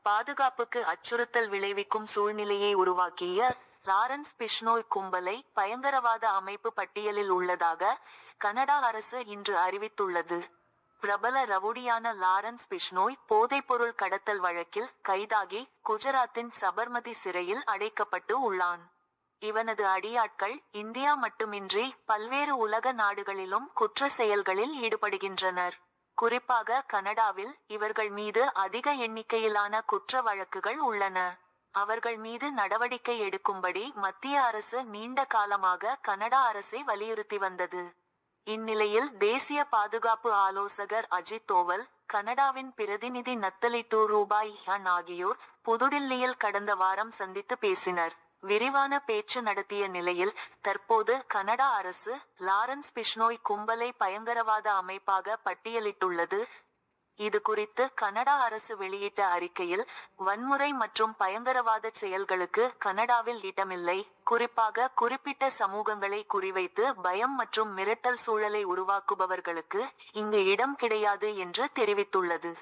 பாதுகாப்புக்கு அச்சுறுத்தல் விளைவிக்கும் சூழ்நிலையை உருவாக்கிய லாரன்ஸ் பிஷ்னோய் கும்பலை பயங்கரவாத அமைப்பு பட்டியலில் உள்ளதாக கனடா அரசு இன்று அறிவித்துள்ளது. பிரபல ரவுடியான லாரன்ஸ் பிஷ்னோய் போதைப்பொருள் கடத்தல் வழக்கில் கைதாகி குஜராத்தின் சபர்மதி சிறையில் அடைக்கப்பட்டு உள்ளான். இவனது அடியாட்கள் இந்தியா மட்டுமின்றி பல்வேறு உலக நாடுகளிலும் குற்ற செயல்களில் ஈடுபடுகின்றனர். குறிப்பாக கனடாவில் இவர்கள் மீது அதிக எண்ணிக்கையிலான குற்ற வழக்குகள் உள்ளன. அவர்கள் மீது நடவடிக்கை எடுக்கும்படி மத்திய அரசு நீண்ட காலமாக கனடா அரசை வலியுறுத்தி வந்தது. இந்நிலையில் தேசிய பாதுகாப்பு ஆலோசகர் அஜித் தோவல், கனடாவின் பிரதிநிதி நத்தலி ரூபாய் ஆகியோர் புதுடில்லியில் கடந்த வாரம் சந்தித்து பேசினர். விரிவான பேச்சு நடத்திய நிலையில் தற்போது கனடா அரசு லாரன்ஸ் பிஷ்னோய் கும்பலை பயங்கரவாத அமைப்பாக பட்டியலிட்டுள்ளது. இது குறித்து கனடா அரசு வெளியிட்ட அறிக்கையில், வன்முறை மற்றும் பயங்கரவாத செயல்களுக்கு கனடாவில் இடமில்லை, குறிப்பாக குறிப்பிட்ட சமூகங்களை குறிவைத்து பயம் மற்றும் மிரட்டல் சூழலை உருவாக்குபவர்களுக்கு இங்கு இடம் கிடையாது என்று தெரிவித்துள்ளது.